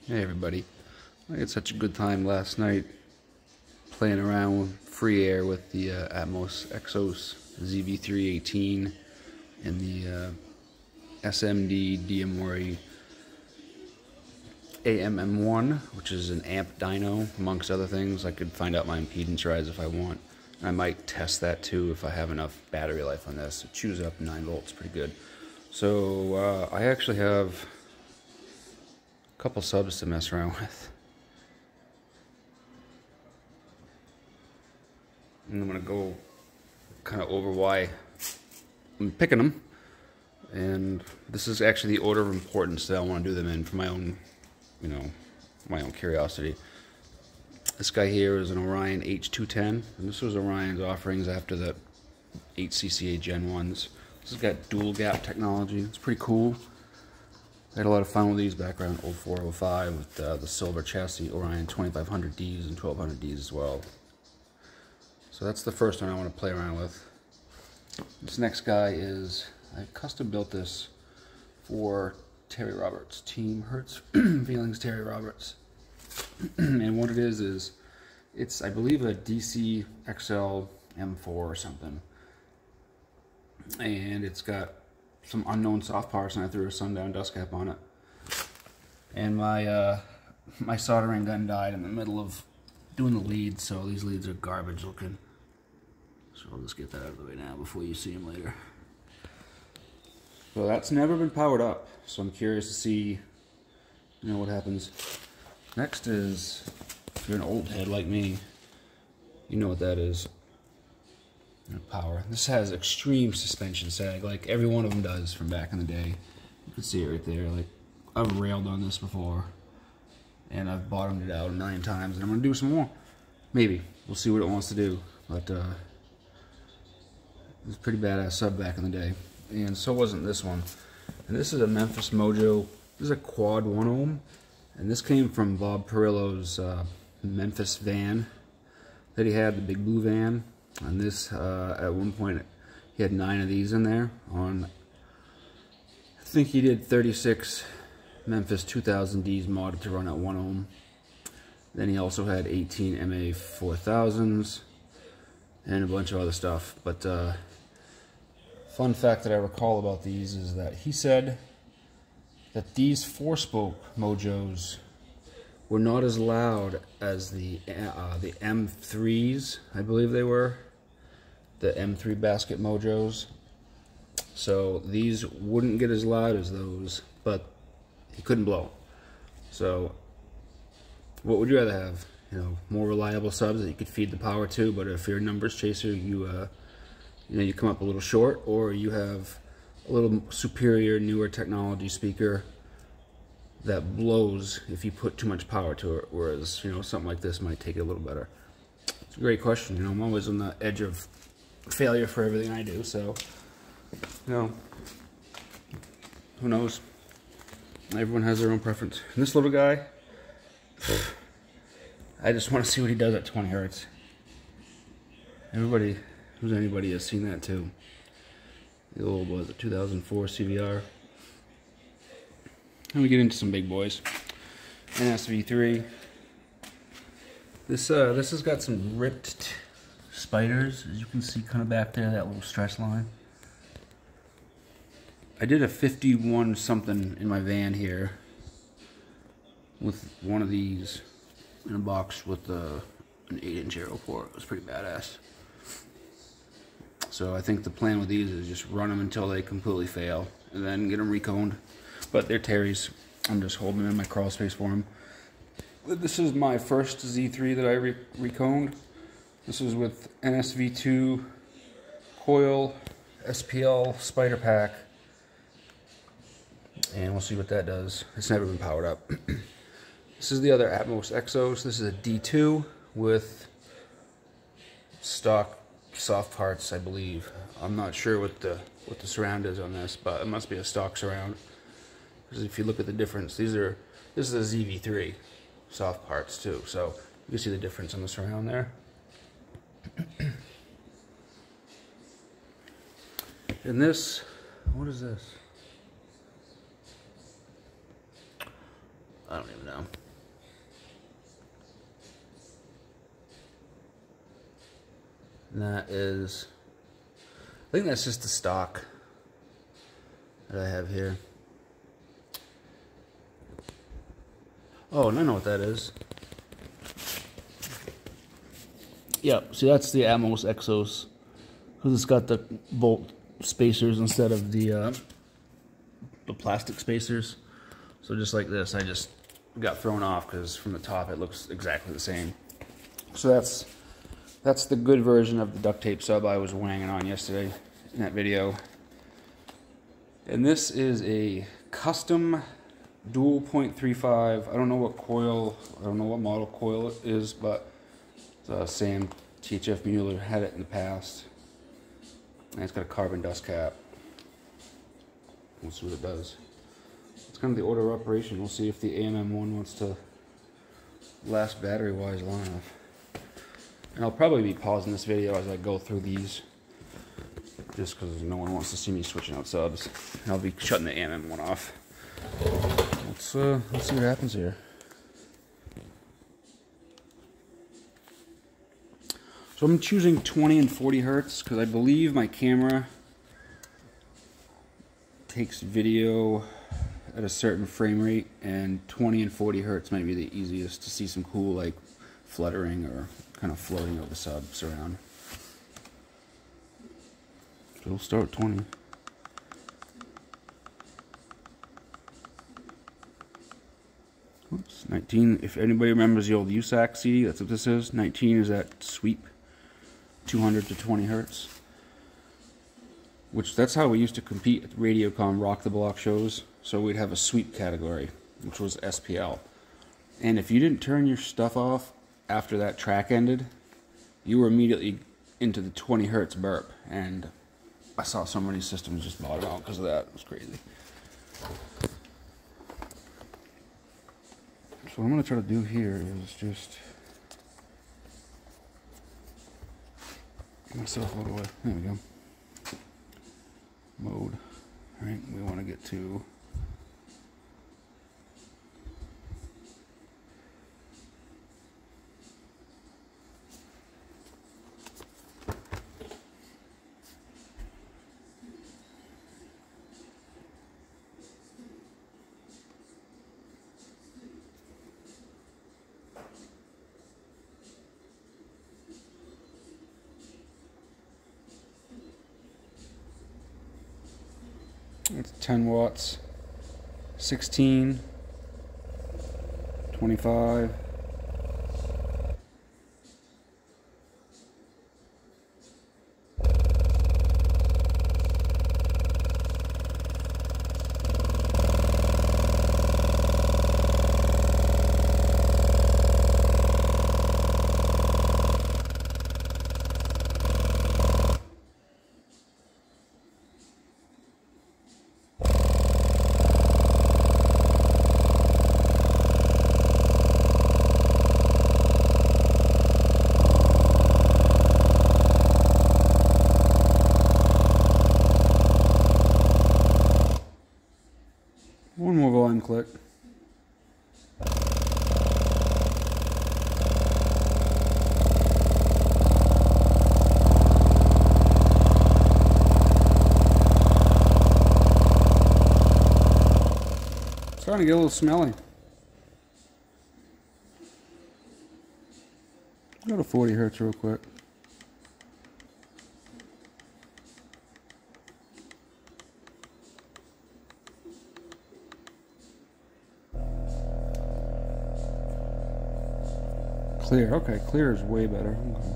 Hey everybody, I had such a good time last night playing around with free air with the Atmos Exos Zv3-18 and the SMD DMORI AMM1, which is an amp dyno, amongst other things. I could find out my impedance rise if I want. I might test that too if I have enough battery life on this. It chews up 9 volts pretty good. So I actually have a couple subs to mess around with. And I'm going to go kind of over why I'm picking them. And this is actually the order of importance that I want to do them in for my own, my own curiosity. This guy here is an Orion H2-10, and this was Orion's offerings after the HCCA Gen 1s. This has got dual gap technology. It's pretty cool. I had a lot of fun with these back around 04, 05 with the silver chassis Orion 2500Ds and 1200Ds as well. So that's the first one I want to play around with. This next guy is, I custom built this for Terry Roberts, Team Hertz Feelings Terry Roberts. And what it is it's, I believe, a DC-XL M4 or something. And it's got some unknown soft parts, and I threw a Sundown dust cap on it. And my my soldering gun died in the middle of doing the leads, so these leads are garbage looking. So I'll just get that out of the way now before you see them later. So that's never been powered up, so I'm curious to see, what happens. Next is, if you're an old head like me, you know what that is. Power. This has extreme suspension sag, like every one of them does from back in the day. You can see it right there. Like, I've railed on this before, and I've bottomed it out a million times, and I'm gonna do some more. Maybe. We'll see what it wants to do. But it was a pretty badass sub back in the day. And so wasn't this one. And this is a Memphis Mojo. This is a quad 1 ohm. And this came from Bob Perillo's Memphis van that he had, the big blue van. And this, at one point, he had 9 of these in there on, I think he did 36 Memphis 2000Ds modded to run at 1 ohm. Then he also had 18 MA4000s and a bunch of other stuff. But fun fact that I recall about these is that he said that these 4-spoke Mojos were not as loud as the M3s, I believe they were, the M3 basket Mojos. So these wouldn't get as loud as those, but he couldn't blow. So what would you rather have? More reliable subs that you could feed the power to, but if you're a numbers chaser, you come up a little short, or you have a little superior, newer technology speaker that blows if you put too much power to it, whereas, something like this might take it a little better. It's a great question. I'm always on the edge of failure for everything I do, so, who knows? Everyone has their own preference. And this little guy, I just want to see what he does at 20 hertz. Anybody has seen that too. The old, was it 2004 CVR? And we get into some big boys. NSv3. This has got some ripped spiders, as you can see kind of back there, that little stress line. I did a 51 something in my van here with one of these in a box with an 8-inch aero port. It was pretty badass. So I think the plan with these is just run them until they completely fail and then get them reconed. But they're Terry's. I'm just holding them in my crawl space for them. This is my first Z3 that I reconed. This was with NSv3 coil SPL spider pack. And we'll see what that does. It's never been powered up. This is the other Atmos Exos. This is a D2 with stock soft parts, I believe. I'm not sure what the surround is on this, but it must be a stock surround. Because if you look at the difference, this is a Zv3 soft parts too, so you can see the difference on the surround there. And this, what is this? I don't even know. And that is, I think that's just the stock that I have here. Oh, and I know what that is. Yep, see that's the Atmos Exos, because it's got the bolt spacers instead of the plastic spacers. So just like this, I just got thrown off because from the top it looks exactly the same. So that's the good version of the duct tape sub I was wanging on yesterday in that video. And this is a custom dual 0.35. I don't know what coil, I don't know what model coil it is, but Sam THF Mueller had it in the past. And it's got a carbon dust cap. We'll see what it does. It's kind of the order of operation. We'll see if the AMM1 wants to last battery-wise long enough. And I'll probably be pausing this video as I go through these, just because no one wants to see me switching out subs. And I'll be shutting the AMM1 off. Let's see what happens here. So I'm choosing 20 and 40 hertz because I believe my camera takes video at a certain frame rate, and 20 and 40 hertz might be the easiest to see some cool like fluttering or kind of floating of the subs around. So we'll start at 20. Oops, 19. If anybody remembers the old USAC CD, that's what this is. 19 is that sweep, 200 to 20 hertz. Which that's how we used to compete at Radiocom Rock the Block shows. So we'd have a sweep category, which was SPL. And if you didn't turn your stuff off after that track ended, you were immediately into the 20 hertz burp. And I saw so many systems just bottom out because of that. It was crazy. So what I'm going to try to do here is just get myself all the way. There we go. Mode. Alright, we want to get to it's 10 watts, 16, 25, one more volume click. Starting to get a little smelly. Go to 40 hertz real quick. Clear, okay, clear is way better. Okay.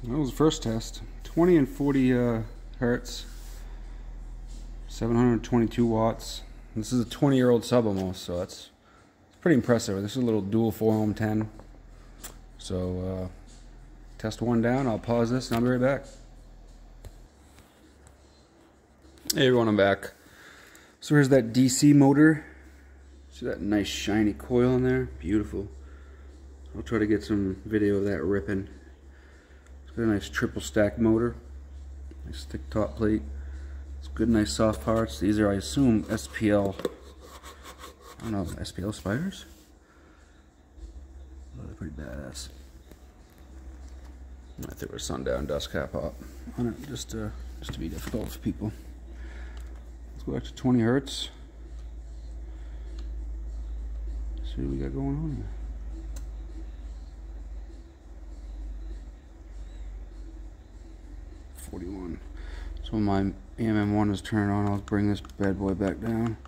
That was the first test. 20 and 40 hertz, 722 watts. This is a 20-year-old sub almost, so it's pretty impressive. This is a little dual 4-ohm 10. So test one down. I'll pause this and I'll be right back. Hey everyone, I'm back. So here's that DC motor. See that nice shiny coil in there? Beautiful. I'll try to get some video of that ripping. It's got a nice triple stack motor. Nice thick top plate. It's good, nice soft parts. These are, I assume, SPL. I don't know, SPL spiders? Oh, they're pretty badass. I think we're Sundown dust cap up on it, just to be difficult for people. Let's go back to 20 hertz. See what we got going on here. .41. So when my AMM1 is turned on, I'll bring this bad boy back down.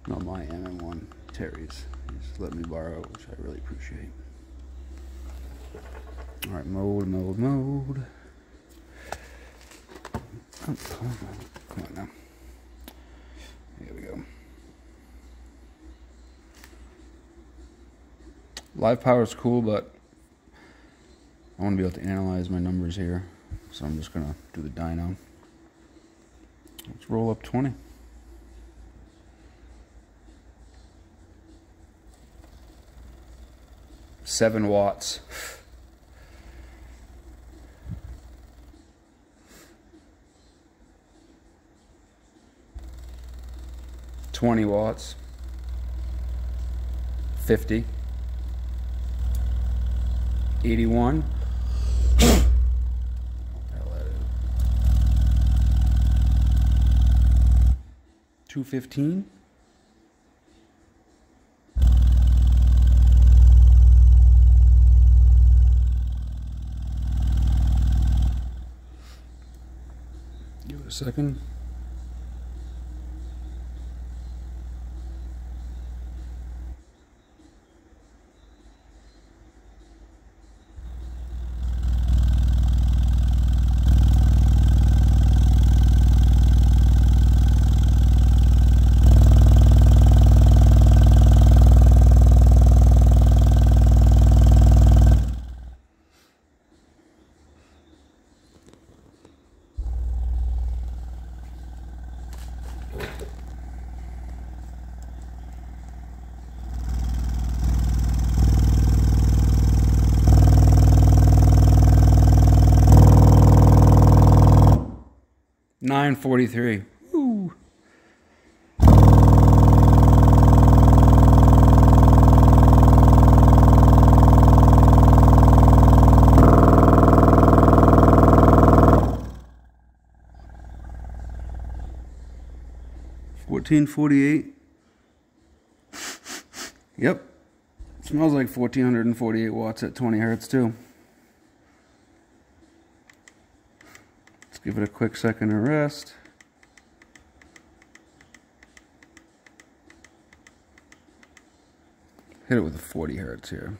Not my AMM1, Terry's. He's let me borrow it, which I really appreciate. Alright, mode. Oh, come on now. Here we go. Live power is cool, but I want to be able to analyze my numbers here. So I'm just going to do the dyno. Let's roll up 20. $7 watts. $20 watts. 50. 81. $2.15. Give it a second. $9.43. Woo. $14.48. Yep. It smells like 1448 watts at 20 hertz too. Give it a quick second of rest. Hit it with a 40 hertz here.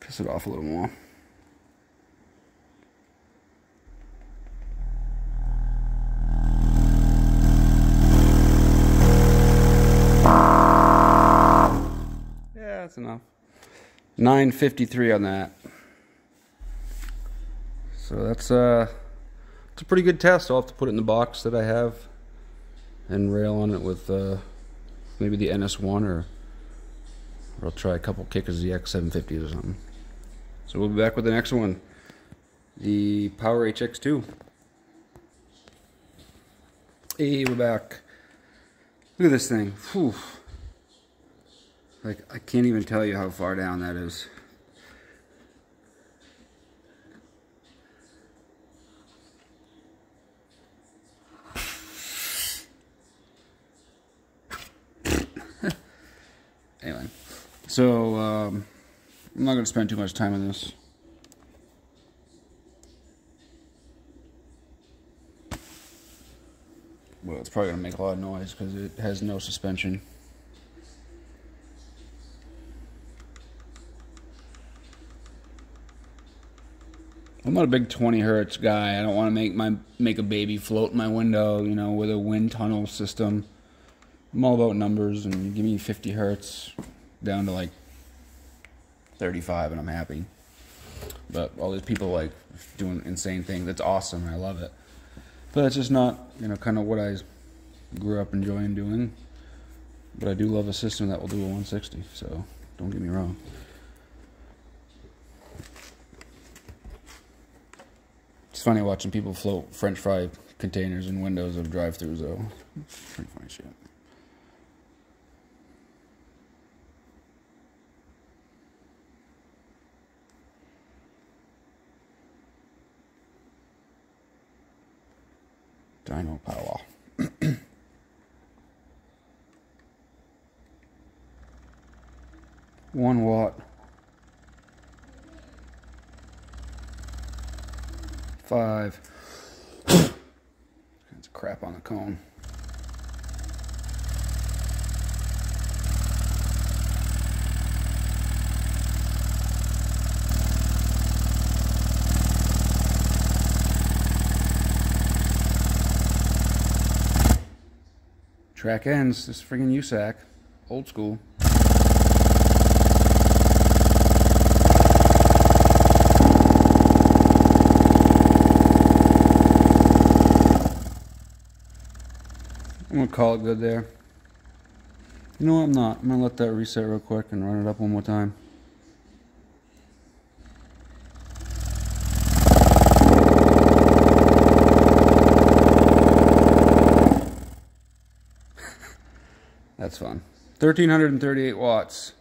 Piss it off a little more. Yeah, that's enough. 9.53 on that. So that's it's a pretty good test. I'll have to put it in the box that I have and rail on it with maybe the NS1 or I'll try a couple kickers of the X750s or something. So we'll be back with the next one, the Power HX2. Hey, we're back. Look at this thing. Whew. Like, I can't even tell you how far down that is. Anyway, so I'm not going to spend too much time on this. Well, it's probably going to make a lot of noise because it has no suspension. I'm not a big 20 hertz guy. I don't want to make a baby float in my window, you know, with a wind tunnel system. I'm all about numbers, and you give me 50 hertz down to like 35 and I'm happy. But all these people like doing insane things. That's awesome. I love it. But it's just not, you know, kind of what I grew up enjoying doing. But I do love a system that will do a 160. So don't get me wrong. It's funny watching people float French fry containers in windows of drive-thrus, though. It's pretty funny shit. Dyno power. 1 watt. 5. That's crap on the cone. Track ends. This friggin' USAC. Old school. I'm gonna call it good there. You know what, I'm not. I'm gonna let that reset real quick and run it up one more time. That's fun. 1,338 watts.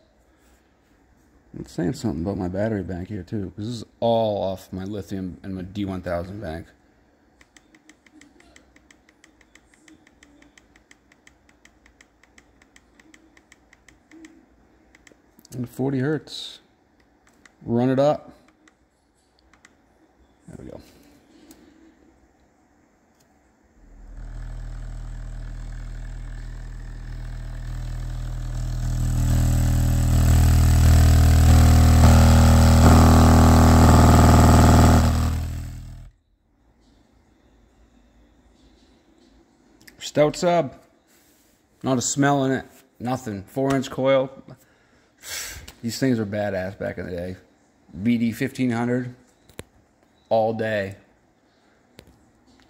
It's saying something about my battery bank here too, because this is all off my lithium and my D1000 bank. And 40 hertz. Run it up. There we go. Stout sub. Not a smell in it. Nothing. 4-inch coil. These things were badass back in the day. BD 1500 all day.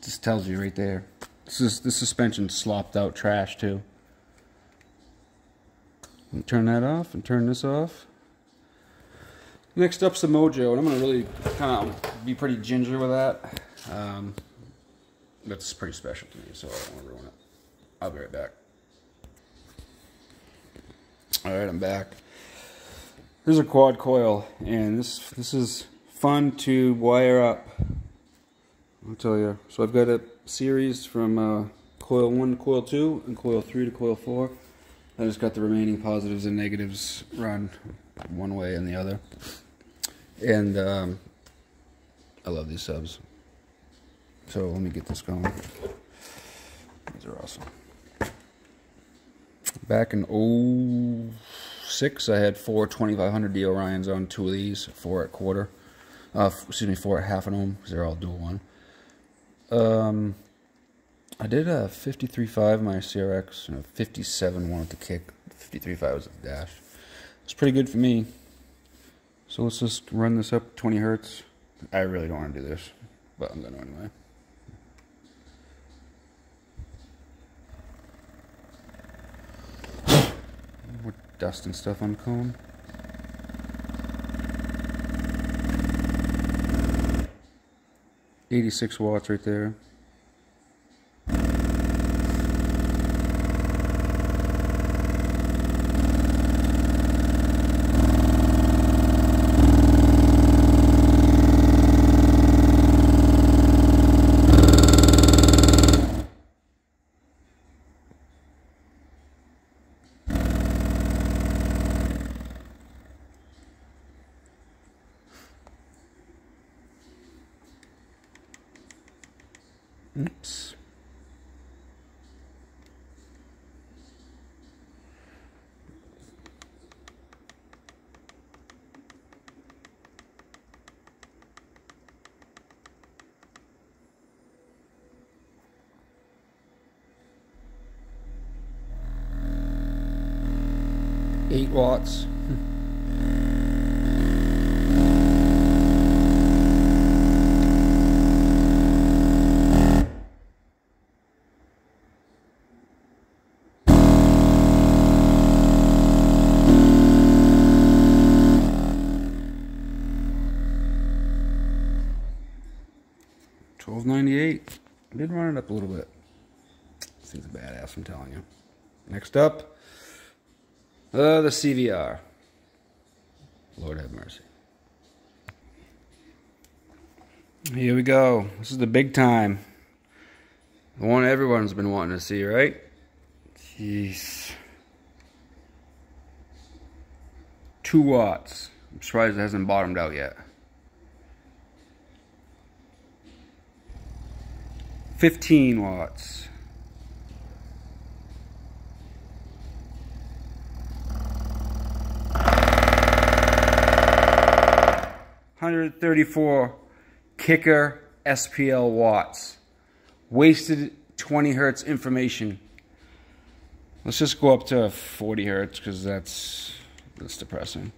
Just tells you right there. This suspension slopped out trash too. And turn that off and turn this off. Next up's the Mojo, and I'm gonna really kind of be pretty ginger with that. That's pretty special to me, so I don't want to ruin it. I'll be right back. All right, I'm back. This is a quad coil, and this is fun to wire up. I'll tell you. So I've got a series from coil 1 to coil 2 and coil 3 to coil 4. I just got the remaining positives and negatives run one way and the other. And I love these subs. So let me get this going. These are awesome. Back in 06, I had 4 2500D Orions on 2 of these, 4 at quarter. 4 at half an ohm, because they're all dual one. I did a 53.5 my CRX, and a 57 one with the kick. 53.5 was the dash. It's pretty good for me. So let's just run this up 20 hertz. I really don't want to do this, but I'm going to anyway. More dust and stuff on the cone. $86 watts right there. Oops. $8 watts. 1298. I did run it up a little bit. This thing's a badass, I'm telling you. Next up, the CVR. Lord have mercy. Here we go. This is the big time. The one everyone's been wanting to see, right? Jeez. 2 watts. I'm surprised it hasn't bottomed out yet. 15 watts. 134 kicker SPL watts. Wasted 20 hertz information. Let's just go up to 40 hertz because that's depressing.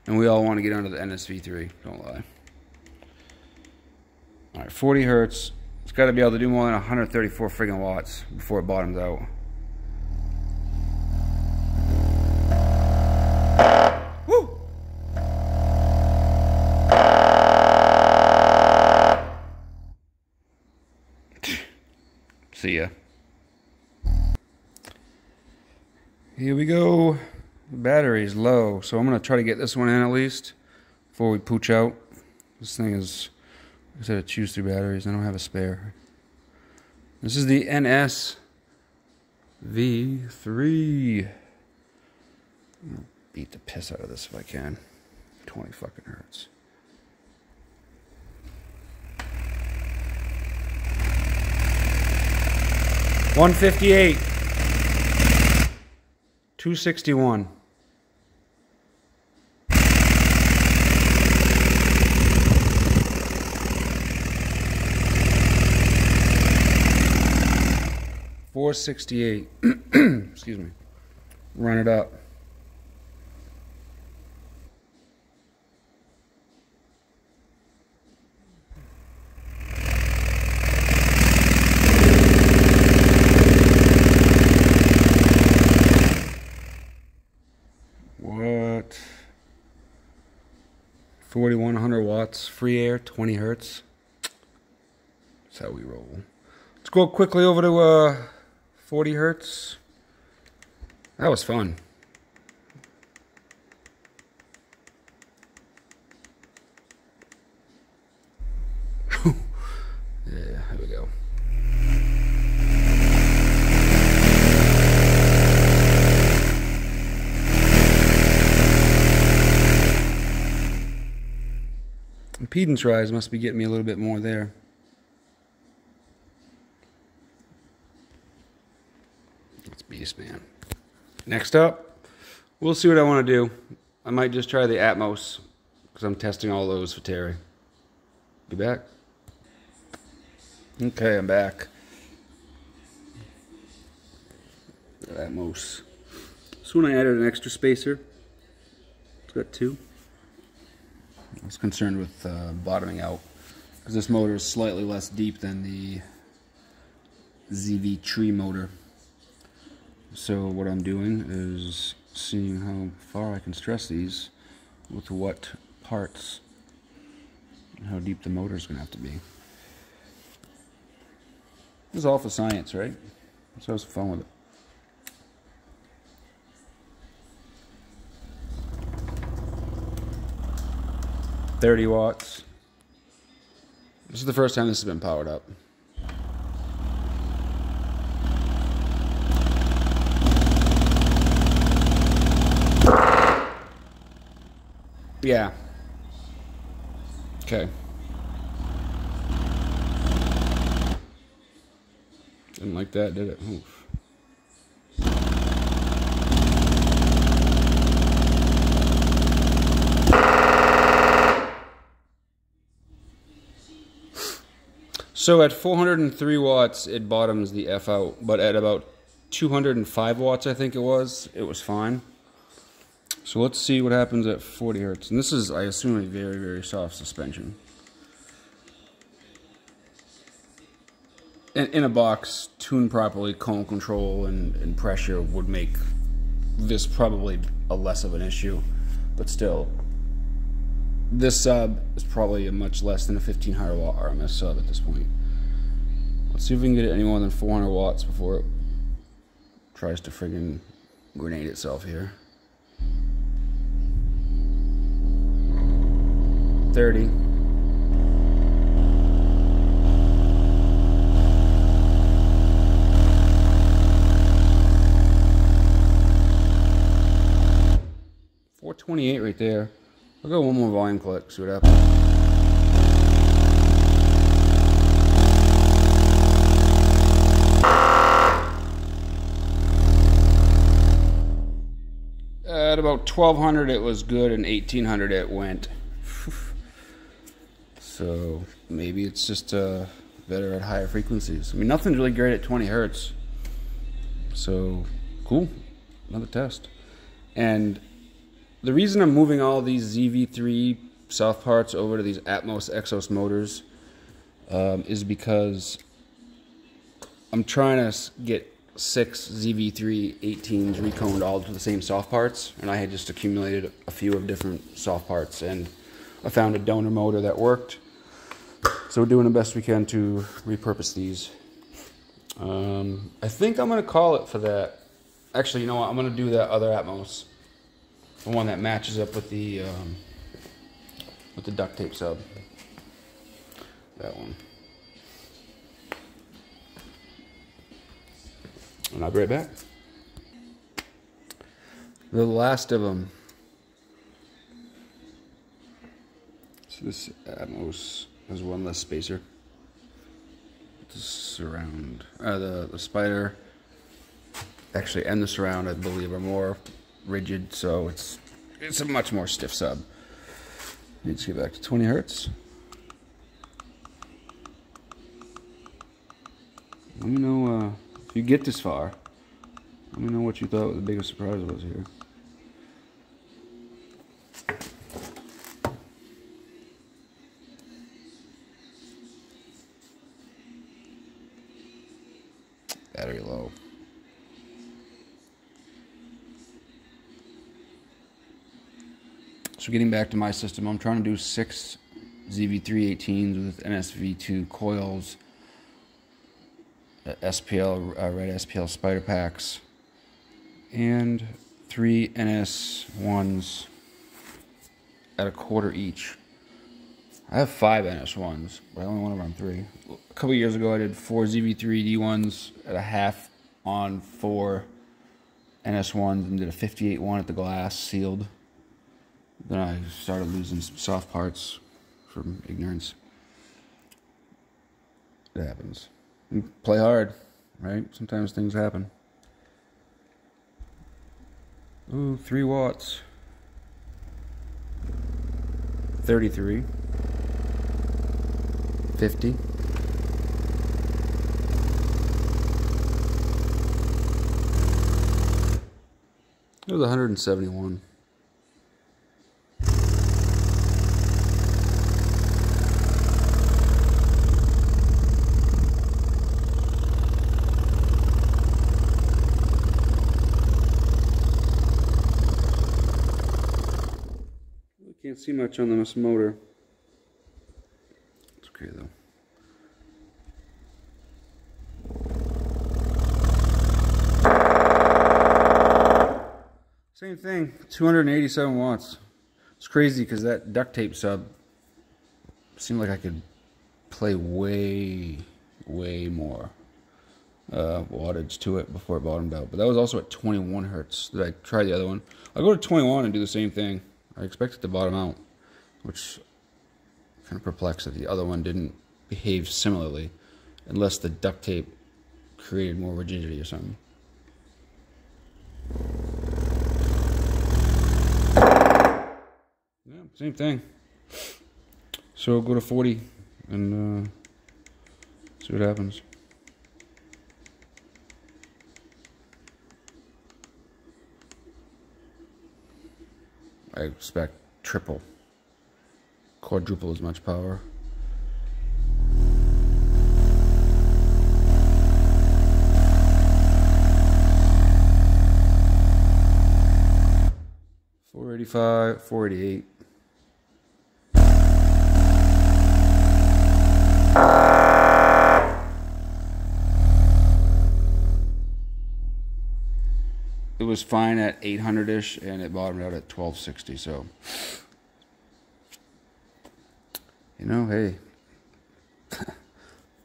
And we all want to get under the NSv3, don't lie. Alright, 40 hertz. It's got to be able to do more than 134 friggin' watts before it bottoms out. Woo! See ya. Here we go. The battery's low, so I'm going to try to get this one in at least before we pooch out. This thing is, like I said, it chews through batteries. I don't have a spare. This is the NSv3. I'm going to beat the piss out of this if I can. 20 fucking hertz. $158. $261. $468. Excuse me. Run it up. What? 4100 watts, free air, 20 hertz. That's how we roll. Let's go quickly over to 40 hertz. That was fun. Yeah, here we go. Impedance rise must be getting me a little bit more there. That's beast, man. Next up, we'll see what I want to do. I might just try the Atmos because I'm testing all those for Terry. Be back. Okay, I'm back. Atmos. So when I added an extra spacer, it's got 2. I was concerned with bottoming out because this motor is slightly less deep than the Zv3 motor. So what I'm doing is seeing how far I can stress these with what parts and how deep the motor is going to have to be. This is all for science, right? So I was fun with it. $30 watts. This is the first time this has been powered up. Yeah. Okay. Didn't like that, did it? Oof. So at 403 watts, it bottoms the F out, but at about 205 watts, I think it was fine. So let's see what happens at 40 hertz. And this is, I assume, a very, very soft suspension. In a box, tuned properly, cone control and pressure would make this probably a less of an issue, but still, this sub is probably a much less than a 1500 watt RMS sub at this point. Let's see if we can get it any more than 400 watts before it tries to friggin' grenade itself here. 30. .28 right there. I'll go one more volume click, see what happens. At about 1200 it was good, and 1800 it went. So maybe it's just better at higher frequencies. I mean, nothing's really great at 20 hertz. So cool, another test. And the reason I'm moving all these Zv3 soft parts over to these Atmos Exos motors is because I'm trying to get 6 Zv3-18s reconed all to the same soft parts, and I had just accumulated a few of different soft parts, and I found a donor motor that worked. So we're doing the best we can to repurpose these. I think I'm going to call it for that. Actually, you know what? I'm going to do that other Atmos. The one that matches up with the duct tape sub. That one. And I'll be right back. The last of them. So this Atmos has one less spacer. The surround, the spider, actually, and the surround, I believe, are more rigid, so it's a much more stiff sub. Need to get back to 20 hertz. Let me know if you get this far. Let me know what you thought the biggest surprise was here. Battery low. So getting back to my system, I'm trying to do 6 Zv3-18s with NSv3 coils, SPL, red SPL spider packs, and 3 NS1s at a quarter each. I have 5 NS1s, but I only want to run 3. A couple years ago I did 4 Zv3-D1s at a half on 4 NS1s and did a 58-1 at the glass, sealed. Then I started losing some soft parts from ignorance. It happens. You play hard, right? Sometimes things happen. Ooh, 3 watts. 33. 50. It was 171. Can't see much on this motor. It's okay though. Same thing, 287 watts. It's crazy because that duct tape sub seemed like I could play way more wattage to it before it bottomed out. But that was also at 21 hertz. Did I try the other one? I'll go to 21 and do the same thing. I expect it to bottom out, which kind of perplexed that the other one didn't behave similarly, unless the duct tape created more rigidity or something. Yeah, same thing. So we'll go to 40 and see what happens. I expect triple, quadruple as much power. .485, 488. fine at 800-ish, and it bottomed out at 1260. So, you know, hey,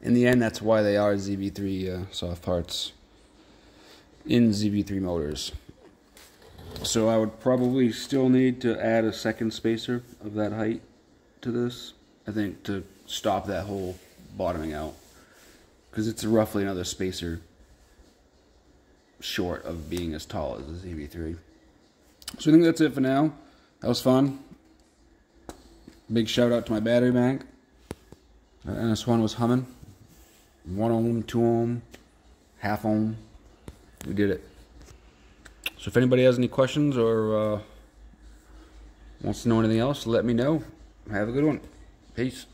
in the end, that's why they are Zv3 soft parts in Zv3 motors. So I would probably still need to add a second spacer of that height to this, I think, to stop that whole bottoming out, because it's roughly another spacer short of being as tall as the Zv3. So I think that's it for now. That was fun. Big shout out to my battery bank. NS1 was humming. 1 ohm, 2 ohm, half ohm. We did it. So if anybody has any questions or wants to know anything else, let me know. Have a good one. Peace.